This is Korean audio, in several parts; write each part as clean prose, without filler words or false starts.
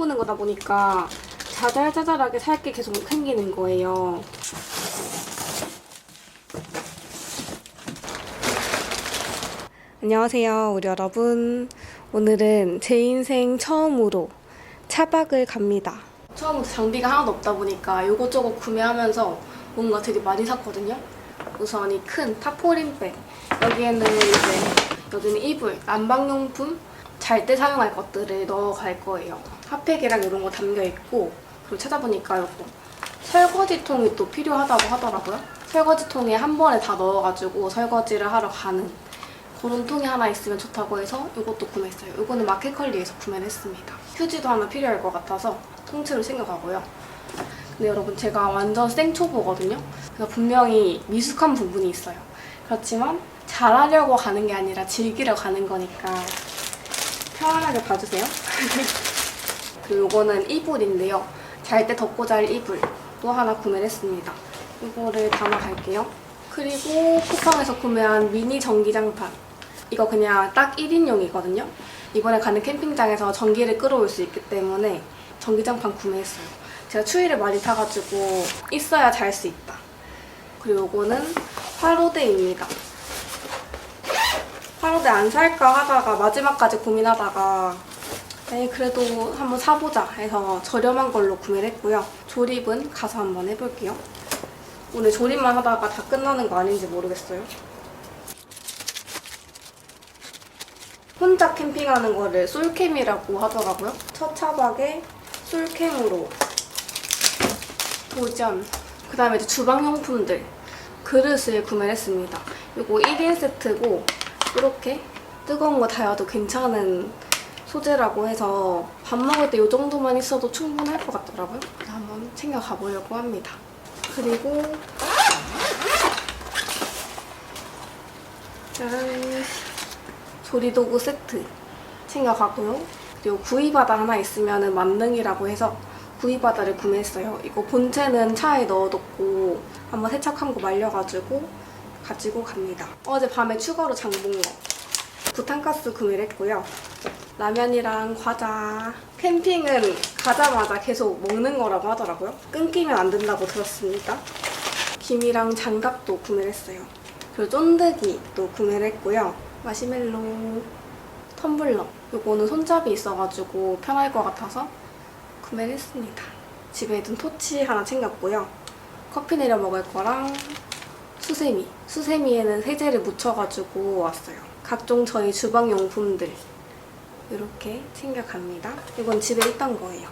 해보는 거다 보니까 자잘자잘하게 살 게 계속 생기는 거예요. 안녕하세요, 우리 여러분. 오늘은 제 인생 처음으로 차박을 갑니다. 처음부터 장비가 하나도 없다 보니까 이것저것 구매하면서 뭔가 되게 많이 샀거든요. 우선 이 큰 타포린백. 여기에는 여기는 이불, 난방용품, 잘 때 사용할 것들을 넣어갈 거예요. 핫팩이랑 이런 거 담겨있고, 그리고 찾아보니까 이거 설거지통이 또 필요하다고 하더라고요. 설거지통에 한 번에 다 넣어가지고 설거지를 하러 가는 그런 통이 하나 있으면 좋다고 해서 이것도 구매했어요. 이거는 마켓컬리에서 구매를 했습니다. 휴지도 하나 필요할 것 같아서 통째로 챙겨가고요. 근데 여러분, 제가 완전 생초보거든요. 그래서 분명히 미숙한 부분이 있어요. 그렇지만 잘하려고 가는 게 아니라 즐기러 가는 거니까 편안하게 봐주세요. 그리고 이거는 이불인데요. 잘 때 덮고 잘 이불 또 하나 구매를 했습니다. 이거를 담아갈게요. 그리고 쿠팡에서 구매한 미니 전기장판. 이거 그냥 딱 1인용이거든요. 이번에 가는 캠핑장에서 전기를 끌어올 수 있기 때문에 전기장판 구매했어요. 제가 추위를 많이 타가지고 있어야 잘 수 있다. 그리고 이거는 화로대입니다. 화로대 안 살까 하다가 마지막까지 고민하다가 그래도 한번 사보자 해서 저렴한 걸로 구매를 했고요. 조립은 가서 한번 해볼게요. 오늘 조립만 하다가 다 끝나는 거 아닌지 모르겠어요. 혼자 캠핑하는 거를 솔캠이라고 하더라고요. 첫 차박에 솔캠으로 도전. 그 다음에 이제 주방용품들, 그릇을 구매를 했습니다. 이거 1인 세트고 이렇게 뜨거운 거 달아도 괜찮은 소재라고 해서 밥 먹을 때 이 정도만 있어도 충분할 것 같더라고요. 그래서 한번 챙겨가 보려고 합니다. 그리고 짜란, 조리도구 세트 챙겨가고요. 그리고 구이바다 하나 있으면 만능이라고 해서 구이바다를 구매했어요. 이거 본체는 차에 넣어뒀고 한번 세척한 거 말려가지고 가지고 갑니다. 어제 밤에 추가로 장 본 거 부탄가스 구매를 했고요. 라면이랑 과자. 캠핑은 가자마자 계속 먹는 거라고 하더라고요. 끊기면 안 된다고 들었습니다. 김이랑 장갑도 구매를 했어요. 그리고 쫀득이도 구매를 했고요. 마시멜로, 텀블러. 이거는 손잡이 있어가지고 편할 것 같아서 구매를 했습니다. 집에 있던 토치 하나 챙겼고요. 커피 내려 먹을 거랑 수세미. 수세미에는 세제를 묻혀가지고 왔어요. 각종 저희 주방용품들 이렇게 챙겨갑니다. 이건 집에 있던 거예요.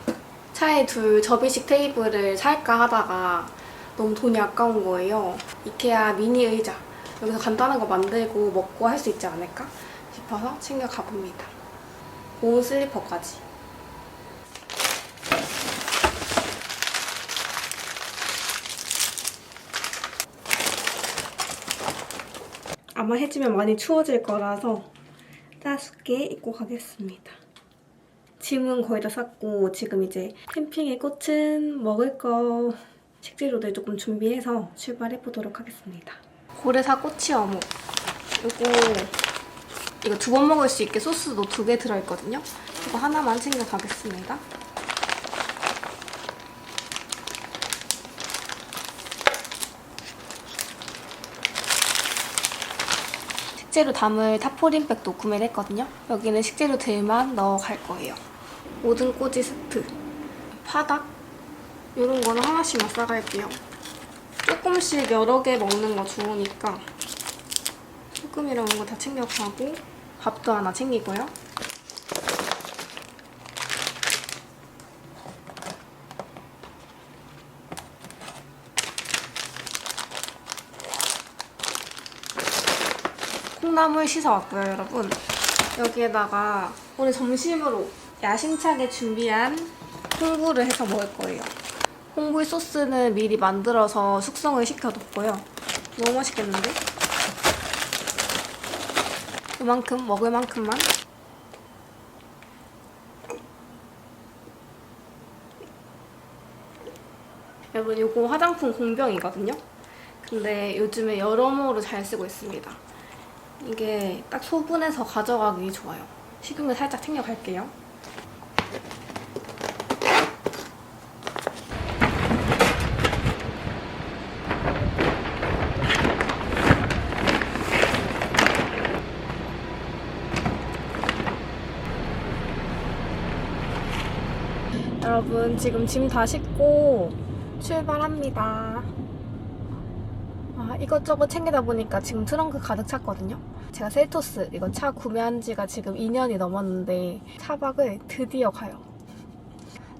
차에 둘 접이식 테이블을 살까 하다가 너무 돈이 아까운 거예요. 이케아 미니 의자. 여기서 간단한 거 만들고 먹고 할 수 있지 않을까 싶어서 챙겨가봅니다. 고운 슬리퍼까지. 아마 해지면 많이 추워질 거라서 따숩게 입고 가겠습니다. 짐은 거의 다 쌌고 지금 이제 캠핑의 꽃은 먹을 거 식재료들 조금 준비해서 출발해보도록 하겠습니다. 고래사 꼬치 어묵. 이거 2번 먹을 수 있게 소스도 2개 들어있거든요. 이거 하나만 챙겨가겠습니다. 식재료 담을 타포린백도 구매를 했거든요. 여기는 식재료들만 넣어갈 거예요. 모든 꼬지 세트, 파닭 이런 거는 하나씩만 싸갈게요. 조금씩 여러 개 먹는 거 좋으니까 소금 이런 거 다 챙겨가고 밥도 하나 챙기고요. 콩나물 씻어왔고요, 여러분. 여기에다가 오늘 점심으로 야심차게 준비한 홍구를 해서 먹을 거예요. 홍굴 소스는 미리 만들어서 숙성을 시켜뒀고요. 너무 맛있겠는데? 이만큼, 먹을 만큼만. 여러분, 이거 화장품 공병이거든요? 근데 요즘에 여러모로 잘 쓰고 있습니다. 이게 딱 소분해서 가져가기 좋아요. 식용유 살짝 챙겨갈게요. 여러분 지금 짐 다 싣고 출발합니다. 이것저것 챙기다 보니까 지금 트렁크 가득 찼거든요. 제가 셀토스 이거 차 구매한 지가 지금 2년이 넘었는데 차박을 드디어 가요.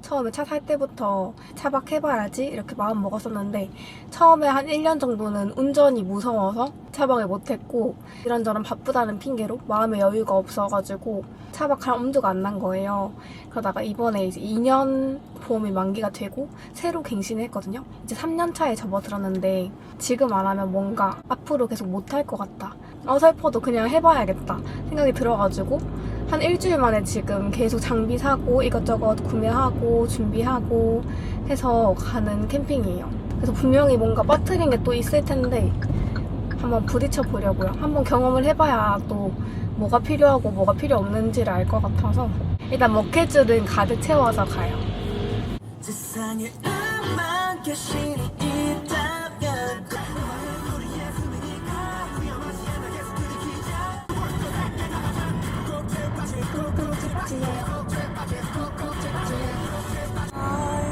처음에 차 살 때부터 차박해봐야지 이렇게 마음 먹었었는데 처음에 한 1년 정도는 운전이 무서워서 차박을 못했고 이런저런 바쁘다는 핑계로 마음의 여유가 없어가지고 차박할 엄두가 안 난 거예요. 그러다가 이번에 이제 2년 보험이 만기가 되고 새로 갱신을 했거든요. 이제 3년 차에 접어들었는데 지금 안 하면 뭔가 앞으로 계속 못할 것 같다. 어설퍼도 그냥 해봐야겠다 생각이 들어가지고 한 일주일 만에 지금 계속 장비 사고 이것저것 구매하고 준비하고 해서 가는 캠핑이에요. 그래서 분명히 뭔가 빠뜨린 게 또 있을 텐데 한번 부딪혀 보려고요. 한번 경험을 해봐야 또 뭐가 필요하고 뭐가 필요 없는지를 알 것 같아서 일단 먹힐줄은 가득 채워서 가요. 세상에 음악 교실이 있다면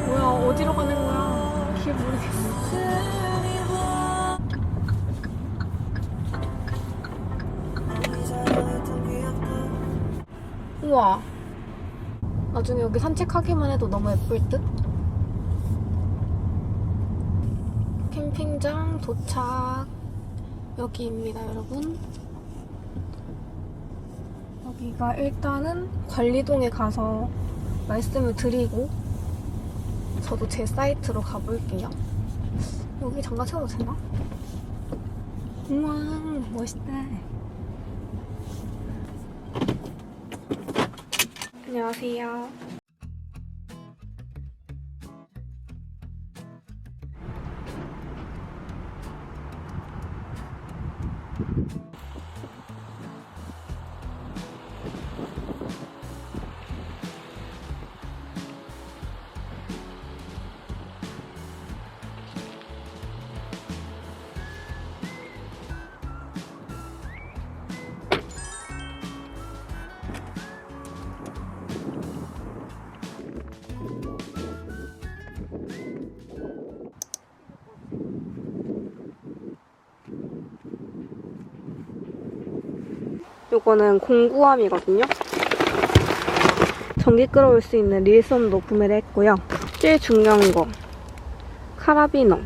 뭐야 어디로 가는 거야? 길 모르겠어. 우와 나중에 여기 산책하기만 해도 너무 예쁠 듯? 캠핑장 도착. 여기입니다 여러분. 여기가 일단은 관리동에 가서 말씀을 드리고 저도 제 사이트로 가볼게요. 여기 잠깐 채워도 되나? 우와 멋있다. 안녕하세요. 요거는 공구함이거든요. 전기 끌어올 수 있는 릴선도 구매를 했고요. 제일 중요한 거 카라비너.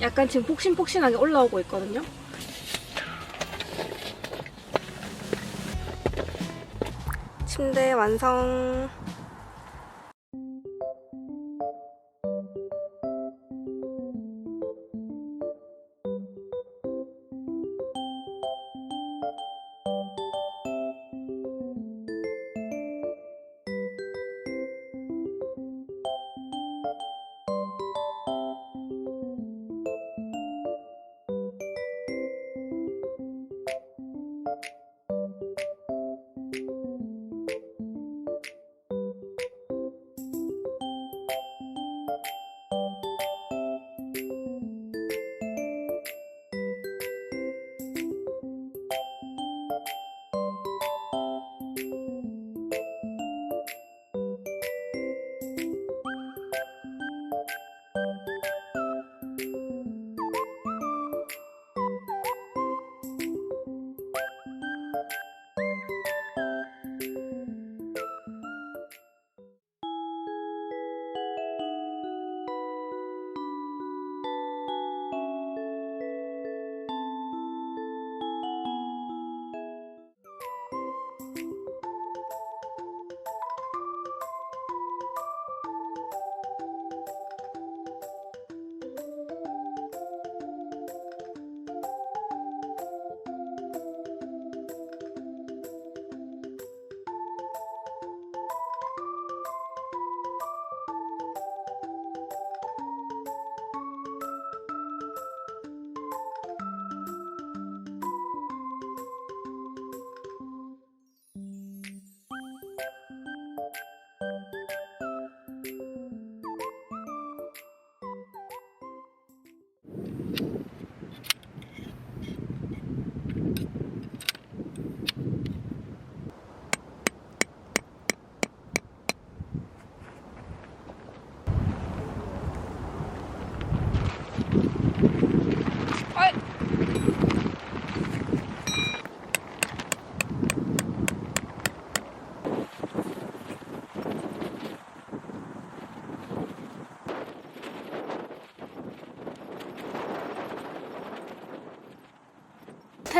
약간 지금 폭신폭신하게 올라오고 있거든요. 침대 완성.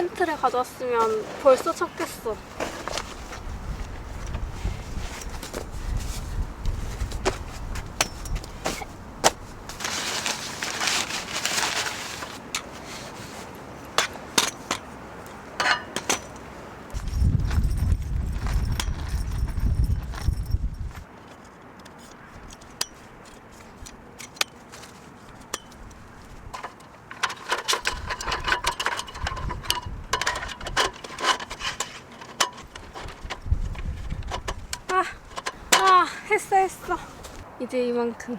텐트를 가져왔으면 벌써 쳤겠어. 했어. 이제 이만큼.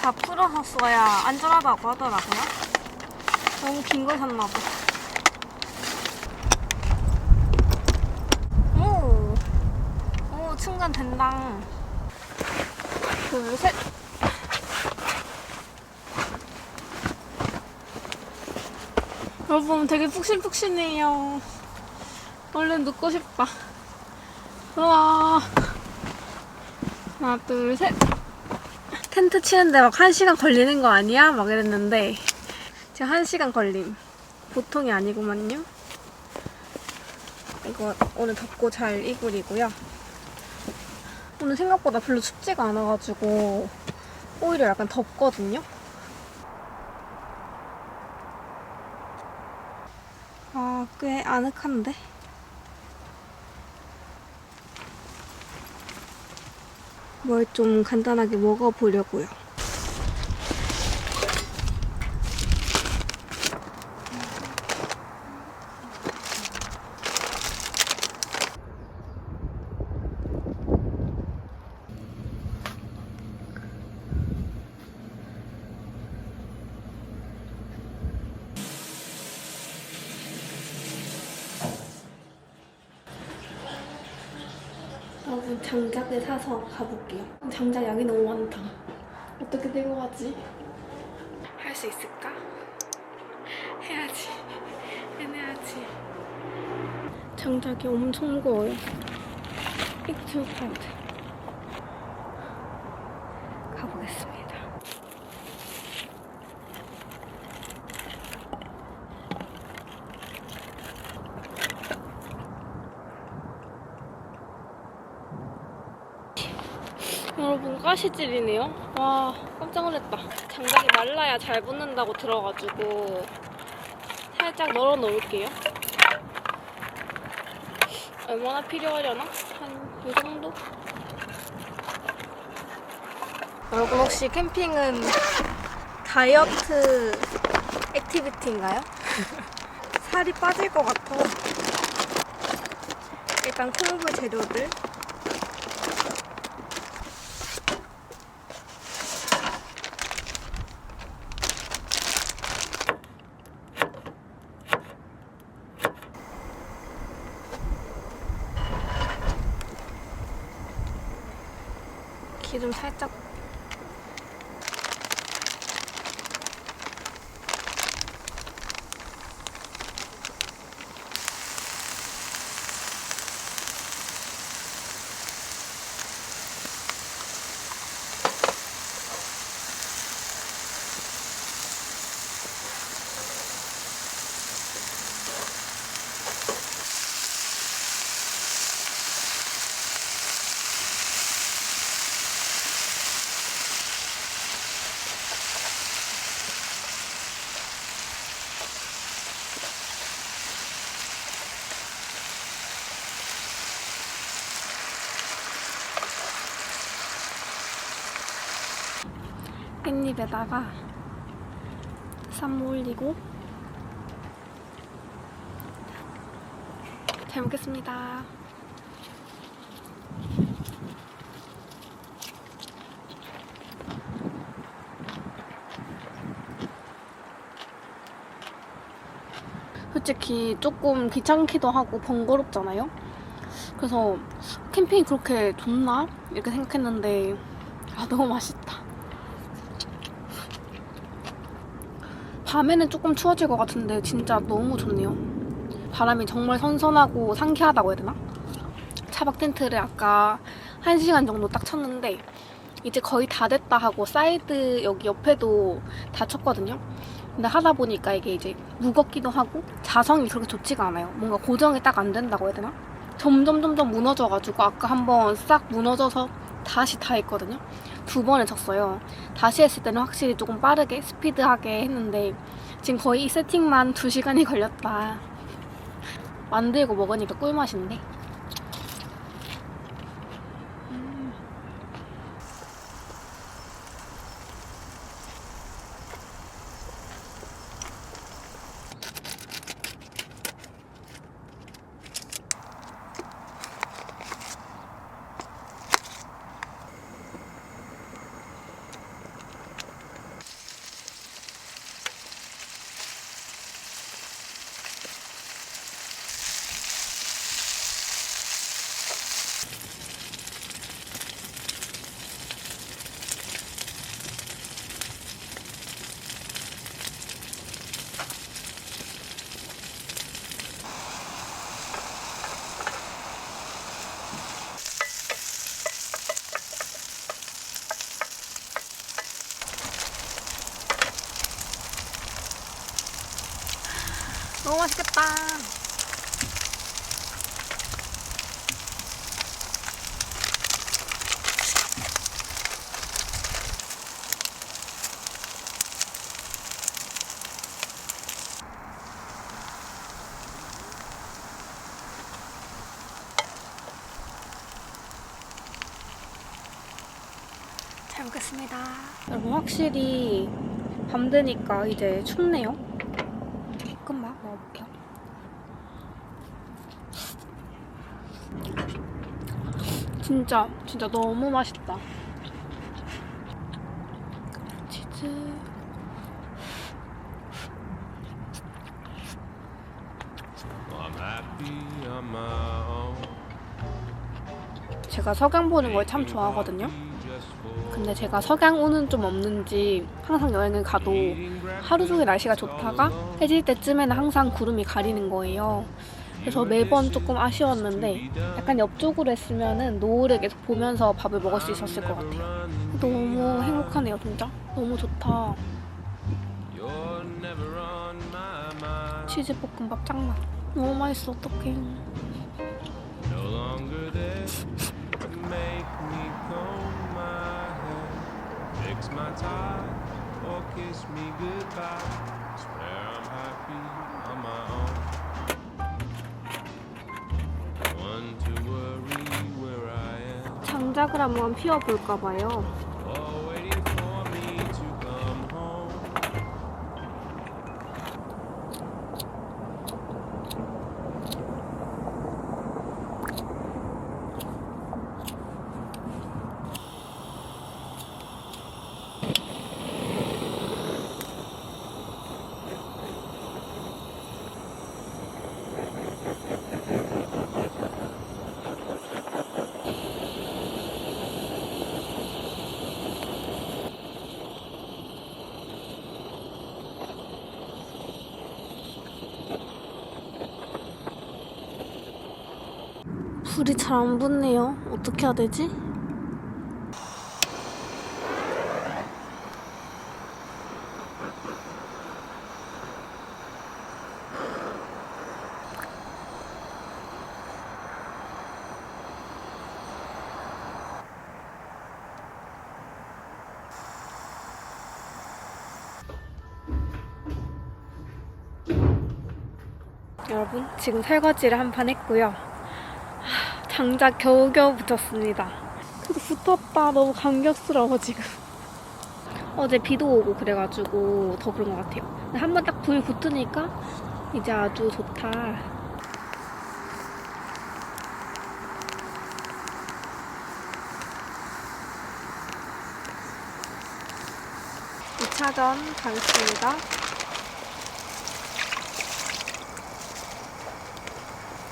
다 풀어서 써야 안전하다고 하더라고요. 너무 긴 거 샀나 봐. 오, 충전된다. 둘, 셋. 여러분 되게 푹신푹신해요. 얼른 눕고 싶다. 우와. 하나, 둘, 셋. 텐트 치는데 막 1시간 걸리는 거 아니야? 막 이랬는데 지금 1시간 걸림. 보통이 아니구만요. 이거 오늘 덮고 잘 이불이고요. 오늘 생각보다 별로 춥지가 않아가지고 오히려 약간 덥거든요. 꽤 아늑한데? 뭘 좀 간단하게 먹어보려고요. 여러분 장작을 사서 가볼게요. 장작 양이 너무 많다. 어떻게 들고 가지? 할 수 있을까? 해야지. 해내야지. 장작이 엄청 무거워요. 이거 들고 가야 돼. 가보겠습니다. 여러분 가시질이네요. 와 깜짝 놀랐다. 장작이 말라야 잘 붙는다고 들어가지고 살짝 널어 놓을게요. 얼마나 필요하려나? 한 이 정도? 여러분 혹시 캠핑은 다이어트 액티비티인가요? 살이 빠질 것 같아. 일단 콩불 재료들 기름 살짝 깻잎에다가 쌈 올리고 잘 먹겠습니다. 솔직히 조금 귀찮기도 하고 번거롭잖아요. 그래서 캠핑이 그렇게 좋나? 이렇게 생각했는데 너무 맛있다. 밤에는 조금 추워질 것 같은데 진짜 너무 좋네요. 바람이 정말 선선하고 상쾌하다고 해야 되나? 차박 텐트를 아까 1시간 정도 딱 쳤는데 이제 거의 다 됐다 하고 사이드 여기 옆에도 다 쳤거든요. 근데 하다 보니까 이게 이제 무겁기도 하고 자성이 그렇게 좋지가 않아요. 뭔가 고정이 딱 안 된다고 해야 되나? 점점 무너져가지고 아까 한번 싹 무너져서 다시 다 했거든요. 2번을 쳤어요. 다시 했을 때는 확실히 조금 빠르게 스피드하게 했는데 지금 거의 이 세팅만 2시간이 걸렸다. 만들고 먹으니까 꿀맛인데. 너무 맛있겠다. 잘 먹겠습니다. 여러분 확실히 밤 되니까 이제 춥네요. 잠깐만 먹어볼게요. 진짜 너무 맛있다. 치즈. 제가 석양 보는 걸 참 좋아하거든요. 근데 제가 석양운은 좀 없는지 항상 여행을 가도 하루 종일 날씨가 좋다가 해질 때쯤에는 항상 구름이 가리는 거예요. 그래서 매번 조금 아쉬웠는데 약간 옆쪽으로 했으면은 노을을 계속 보면서 밥을 먹을 수 있었을 것 같아요. 너무 행복하네요, 진짜. 너무 좋다. 치즈볶음밥 짱나. 너무 맛있어, 어떡해. My tie or kiss me goodbye. Swear I'm happy on my own. One to worry where I am. 장작을 한번 피워볼까 봐요. Waiting for me to come home. 불이 잘 안 붙네요. 어떻게 해야 되지? 여러분, 지금 설거지를 한 판 했고요. 장작 겨우겨우 붙였습니다. 그래도 붙었다. 너무 감격스러워 지금. 어제 비도 오고 그래가지고 더 그런 것 같아요. 근데 한 번 딱 불 붙으니까 이제 아주 좋다. 2차전 가겠습니다.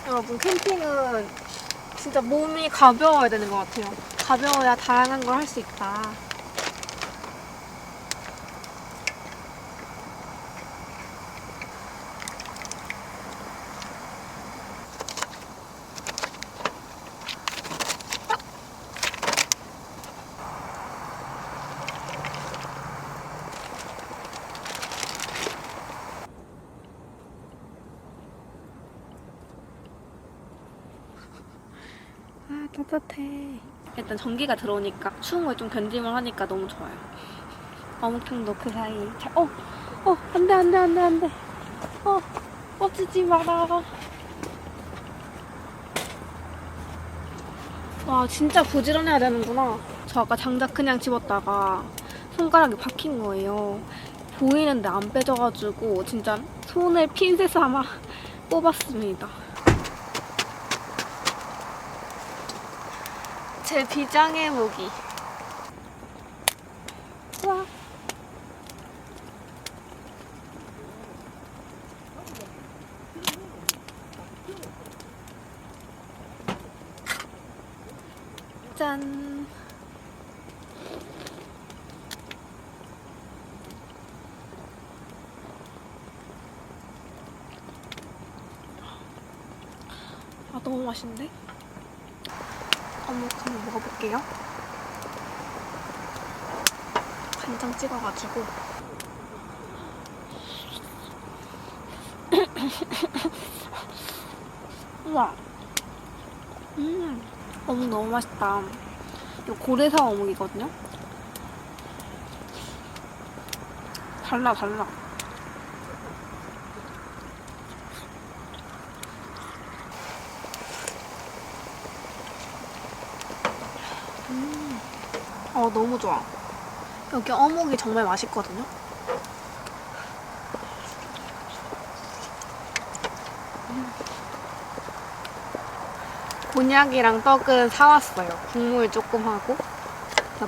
여러분, 캠핑은 진짜 몸이 가벼워야 되는 것 같아요. 가벼워야 다양한 걸 할 수 있다. 아, 따뜻해. 일단 전기가 들어오니까 추운 걸 좀 견딜만 하니까 너무 좋아요. 어묵탕도 그 사이 잘, 안 돼, 안 돼, 안 돼, 안 돼. 뻗치지 마라. 와, 진짜 부지런해야 되는구나. 저 아까 장작 그냥 집었다가 손가락이 박힌 거예요. 보이는데 안 빼져가지고 진짜 손을 핀셋 삼아 뽑았습니다. 제 비장의 무기. 와. 짠. 아, 너무 맛있는데? 어묵 한번 먹어볼게요. 간장 찍어가지고. 우와. 어묵 너무 맛있다. 이거 고래사 어묵이거든요? 달라. 너무 좋아. 여기 어묵이 정말 맛있거든요? 곤약이랑 떡은 사왔어요. 국물 조금 하고.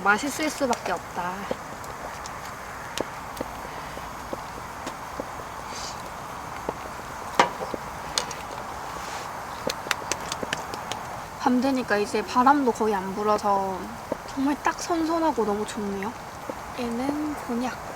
맛있을 수밖에 없다. 밤 되니까 이제 바람도 거의 안 불어서 정말 딱 선선하고 너무 좋네요. 얘는 곤약.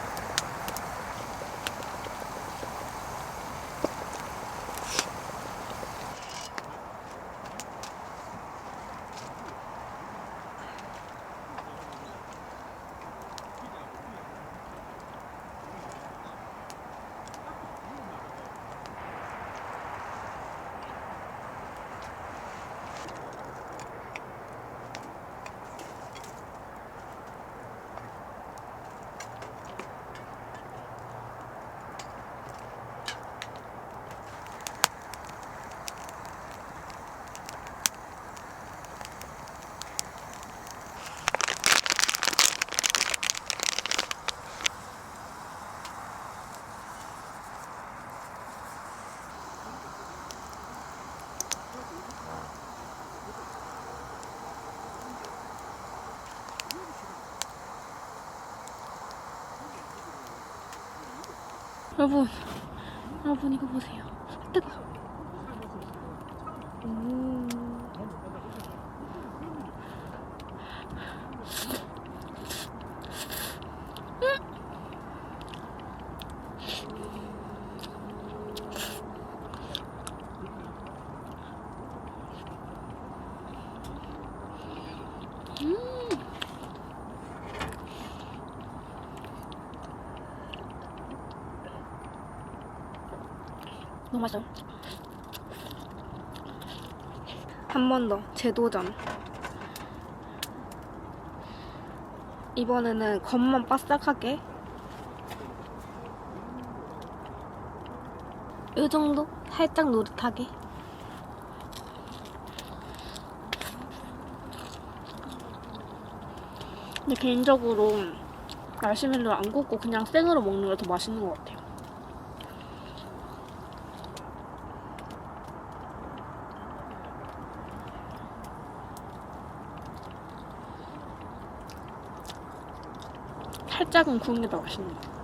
여러분 이거 보세요. 뜨거. 너무 맛있어. 한 번 더 재도전. 이번에는 겉만 바싹하게. 이 정도? 살짝 노릇하게. 근데 개인적으로 마시멜로를 안 굽고 그냥 생으로 먹는 게 더 맛있는 것 같아요. 살짝은 구운 게 더 맛있는 것 같아요.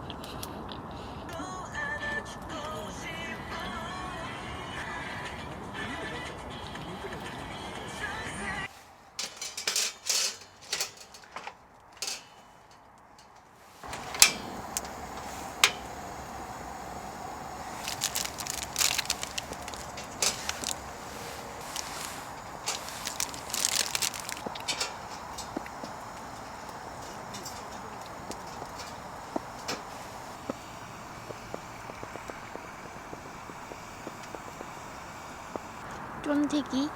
쫀디기.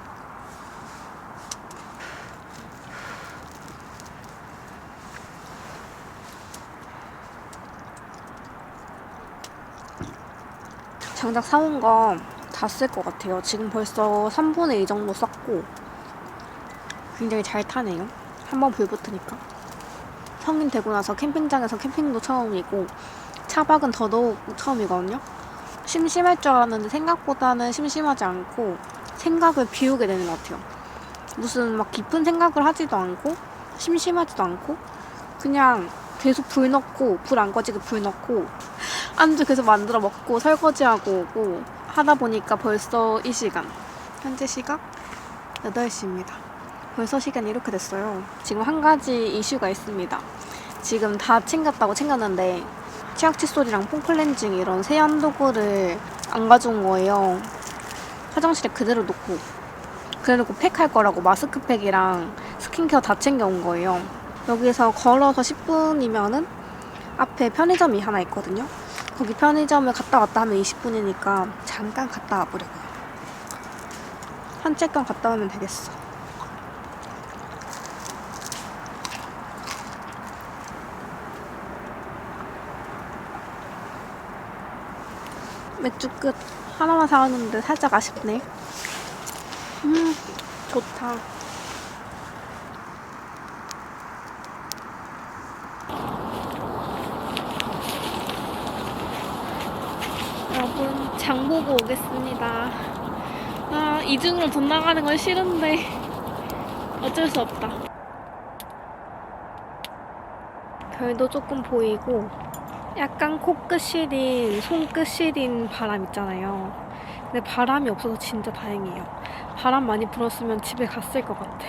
장작 사온 거 다 쓸 것 같아요. 지금 벌써 3분의 2 정도 썼고 굉장히 잘 타네요. 한번 불 붙으니까. 성인 되고 나서 캠핑장에서 캠핑도 처음이고 차박은 더더욱 처음이거든요. 심심할 줄 알았는데 생각보다는 심심하지 않고 생각을 비우게 되는 것 같아요. 무슨 막 깊은 생각을 하지도 않고 심심하지도 않고 그냥 계속 불 넣고 불 안 꺼지게 불 넣고 안주 계속 만들어 먹고 설거지하고 오고 하다 보니까 벌써 이 시간, 현재 시각 8시입니다. 벌써 시간이 이렇게 됐어요. 지금 한 가지 이슈가 있습니다. 지금 다 챙겼는데 치약 칫솔이랑 폼클렌징 이런 세안 도구를 안 가져온 거예요. 화장실에 그대로 놓고 그래놓고 팩할 거라고 마스크팩이랑 스킨케어 다 챙겨온 거예요. 여기서 걸어서 10분이면은 앞에 편의점이 하나 있거든요. 거기 편의점을 갔다 왔다 하면 20분이니까 잠깐 갔다 와보려고요. 산책감 갔다 오면 되겠어. 맥주 끝. 하나만 사왔는데 살짝 아쉽네. 좋다. 여러분, 장 보고 오겠습니다. 이중으로 돈 나가는 건 싫은데 어쩔 수 없다. 별도 조금 보이고 약간 코끝 시린, 손끝 시린 바람 있잖아요. 근데 바람이 없어서 진짜 다행이에요. 바람 많이 불었으면 집에 갔을 것 같아.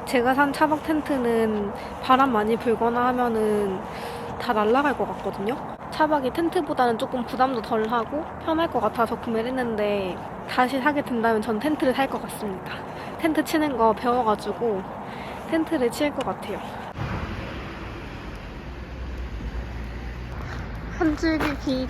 제가 산 차박 텐트는 바람 많이 불거나 하면은 다 날아갈 것 같거든요. 차박이 텐트보다는 조금 부담도 덜 하고 편할 것 같아서 구매를 했는데 다시 사게 된다면 전 텐트를 살 것 같습니다. 텐트 치는 거 배워가지고 텐트를 칠 것 같아요. 한 줄기 빛.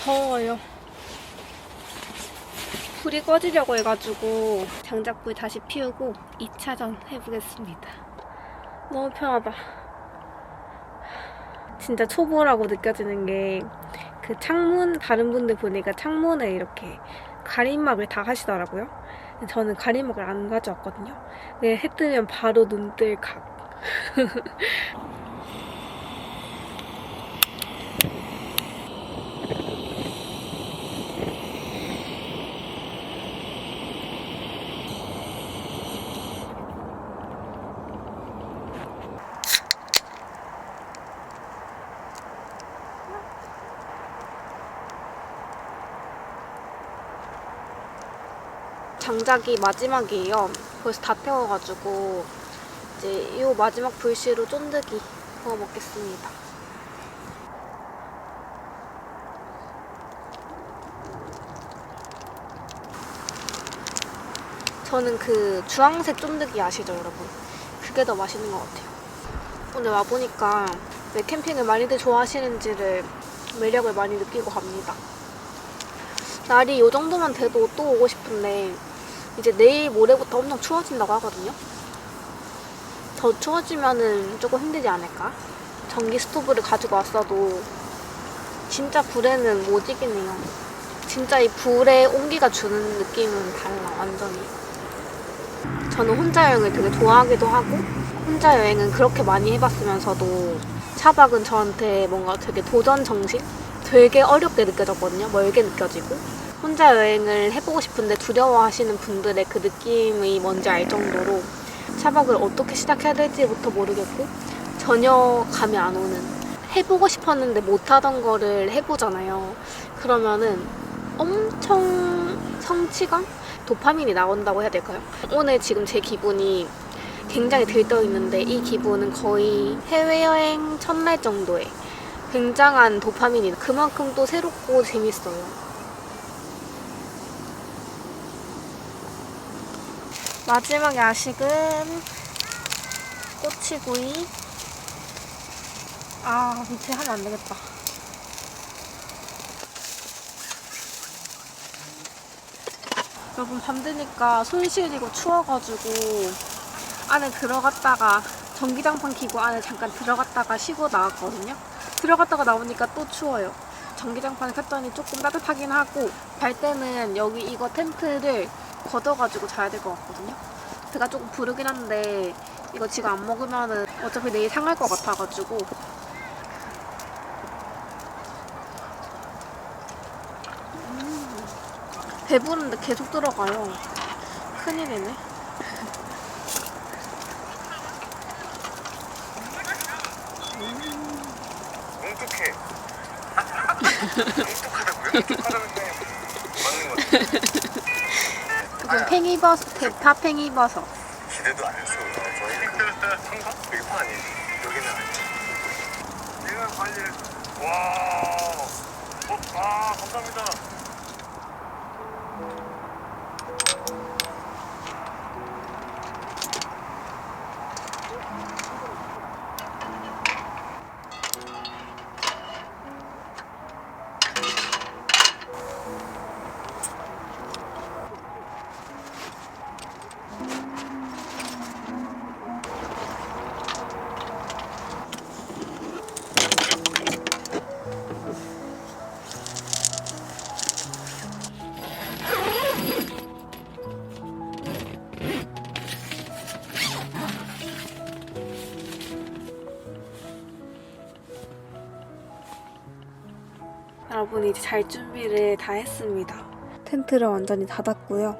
더워요. 불이 꺼지려고 해가지고 장작불 다시 피우고 2차전 해보겠습니다. 너무 편하다. 진짜 초보라고 느껴지는 게 그 창문, 다른 분들 보니까 창문에 이렇게 가림막을 다 하시더라고요. 저는 가림막을 안 가져왔거든요. 근데 해 뜨면 바로 눈 뜰 각. 장작이 마지막이에요. 벌써 다 태워가지고 이제 이 마지막 불씨로 쫀득이 구워 먹겠습니다. 저는 그 주황색 쫀득이 아시죠, 여러분? 그게 더 맛있는 것 같아요. 오늘 와보니까 왜 캠핑을 많이들 좋아하시는지를 매력을 많이 느끼고 갑니다. 날이 이 정도만 돼도 또 오고 싶은데 이제 내일 모레부터 엄청 추워진다고 하거든요. 더 추워지면은 조금 힘들지 않을까? 전기 스토브를 가지고 왔어도 진짜 불에는 못 이기네요. 진짜 이 불의 온기가 주는 느낌은 달라, 완전히. 저는 혼자 여행을 되게 좋아하기도 하고 혼자 여행은 그렇게 많이 해봤으면서도 차박은 저한테 뭔가 되게 도전 정신? 되게 어렵게 느껴졌거든요. 멀게 느껴지고 혼자 여행을 해보고 싶은데 두려워하시는 분들의 그 느낌이 뭔지 알 정도로 차박을 어떻게 시작해야 될지부터 모르겠고 전혀 감이 안 오는, 해보고 싶었는데 못하던 거를 해보잖아요. 그러면은 엄청 성취감? 도파민이 나온다고 해야 될까요? 오늘 지금 제 기분이 굉장히 들떠있는데 이 기분은 거의 해외여행 첫날 정도의 굉장한 도파민이, 그만큼 또 새롭고 재밌어요. 마지막 야식은 꼬치구이. 아, 밑에 하면 안 되겠다. 여러분, 밤 되니까 손 시리고 추워가지고 안에 들어갔다가 전기장판 켜고 안에 잠깐 들어갔다가 쉬고 나왔거든요. 들어갔다가 나오니까 또 추워요. 전기장판을 켰더니 조금 따뜻하긴 하고, 잘 때는 여기 이거 텐트를 걷어가지고 자야 될 것 같거든요. 배가 조금 부르긴 한데 이거 지금 안 먹으면은 어차피 내일 상할 것 같아가지고. 배부른데 계속 들어가요. 큰일이네. 뭉툭해. 뭉툭하다고요? 뭉툭하다는 게 맞는 것 같아요. 이건 팽이버섯, 대파 팽이버섯. 기대도 안 했어요. 저희 상가? 여기 파 아니에요? 여기는 아니에요. 내가 관리를. 와. 아, 감사합니다. 여러분, 이제 잘 준비를 다 했습니다. 텐트를 완전히 닫았고요.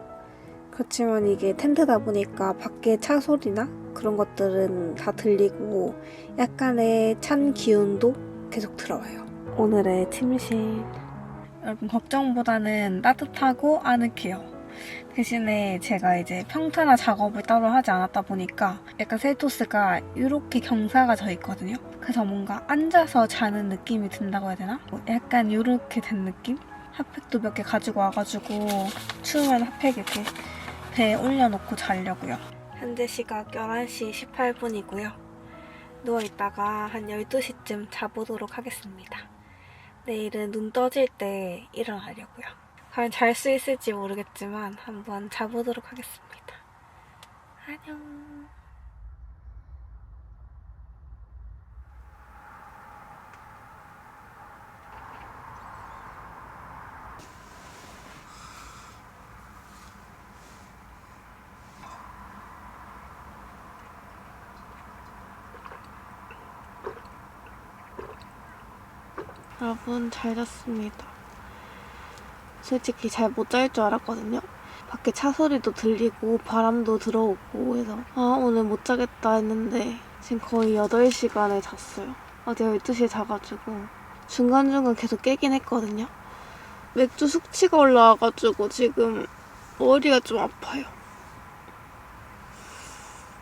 그렇지만 이게 텐트다 보니까 밖에 차 소리나 그런 것들은 다 들리고 약간의 찬 기운도 계속 들어와요. 오늘의 침실. 여러분, 걱정보다는 따뜻하고 아늑해요. 대신에 제가 이제 평탄화 작업을 따로 하지 않았다 보니까 약간 셀토스가 이렇게 경사가 져 있거든요. 그래서 뭔가 앉아서 자는 느낌이 든다고 해야 되나? 약간 이렇게 된 느낌? 핫팩도 몇 개 가지고 와가지고 추우면 핫팩 이렇게 배에 올려놓고 자려고요. 현재 시각 11시 18분이고요. 누워있다가 한 12시쯤 자보도록 하겠습니다. 내일은 눈 떠질 때 일어나려고요. 과연 잘 수 있을지 모르겠지만 한번 자보도록 하겠습니다. 안녕. 여러분, 잘 잤습니다. 솔직히 잘 못 잘 줄 알았거든요. 밖에 차 소리도 들리고 바람도 들어오고 해서 오늘 못 자겠다 했는데 지금 거의 8시간을 잤어요. 어제 12시에 자가지고 중간중간 계속 깨긴 했거든요. 맥주 숙취가 올라와가지고 지금 머리가 좀 아파요.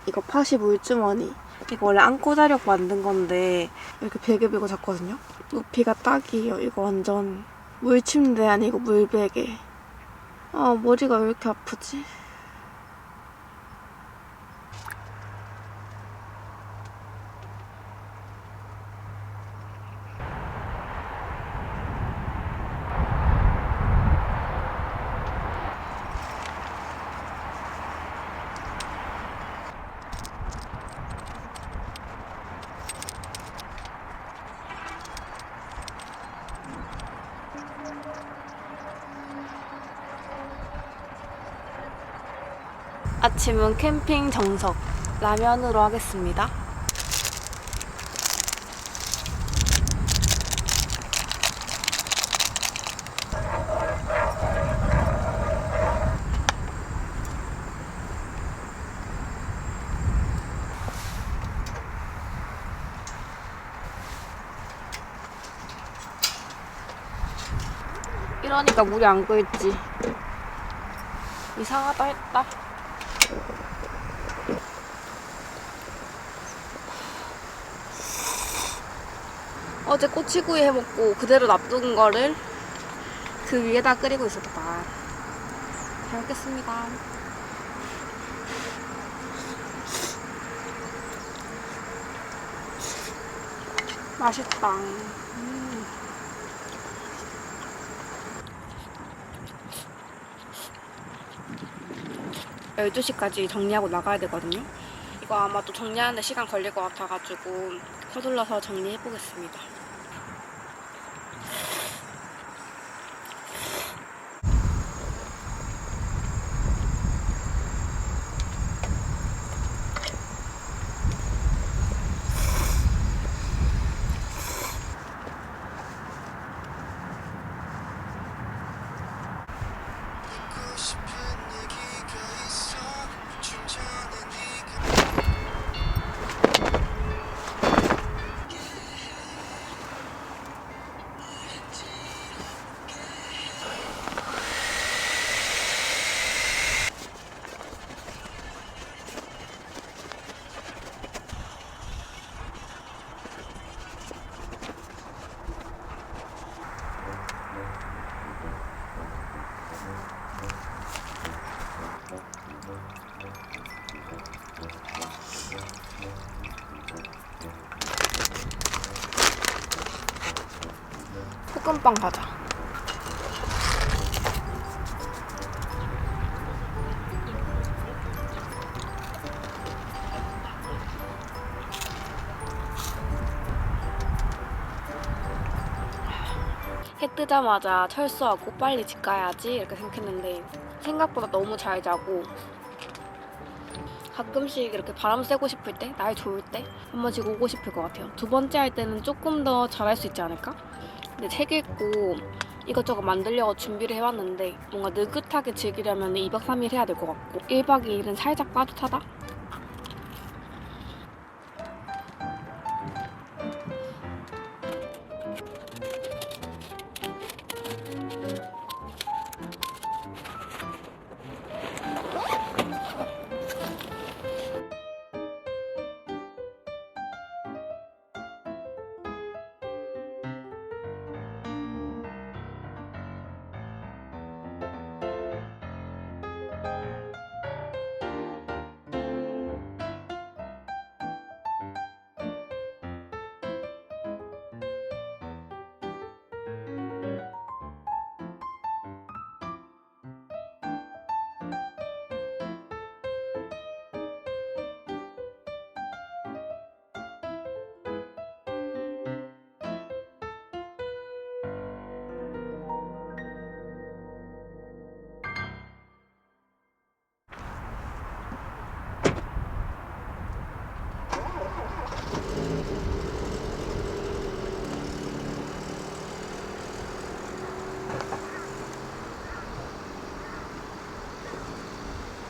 이거 파시 물주머니. 이거 원래 안고 자려고 만든 건데 이렇게 베개 베고 잤거든요. 높이가 딱이에요. 이거 완전 물침대 아니고 물베개. 머리가 왜 이렇게 아프지? 아침은 캠핑 정석 라면으로 하겠습니다. 이러니까 물이 안 끓지. 이상하다 했다. 어제 꼬치구이 해먹고 그대로 놔둔 거를 그 위에다 끓이고 있었다. 잘 먹겠습니다. 맛있다. 12시까지 정리하고 나가야 되거든요. 이거 아마 또 정리하는데 시간 걸릴 것 같아가지고 서둘러서 정리해보겠습니다. 볶음빵 가자. 해 뜨자마자 철수하고 빨리 집 가야지 이렇게 생각했는데 생각보다 너무 잘 자고 가끔씩 이렇게 바람 쐬고 싶을 때, 날 좋을 때 한 번씩 오고 싶을 것 같아요. 두 번째 할 때는 조금 더 잘할 수 있지 않을까? 근데 책 읽고 이것저것 만들려고 준비를 해왔는데 뭔가 느긋하게 즐기려면 2박 3일 해야 될 것 같고 1박 2일은 살짝 빠듯하다?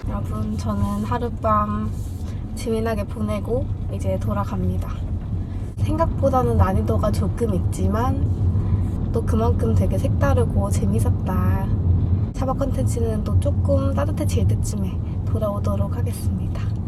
여러분, 저는 하룻밤 재미나게 보내고 이제 돌아갑니다. 생각보다는 난이도가 조금 있지만 또 그만큼 되게 색다르고 재밌었다. 차박 컨텐츠는 또 조금 따뜻해질 때쯤에 돌아오도록 하겠습니다.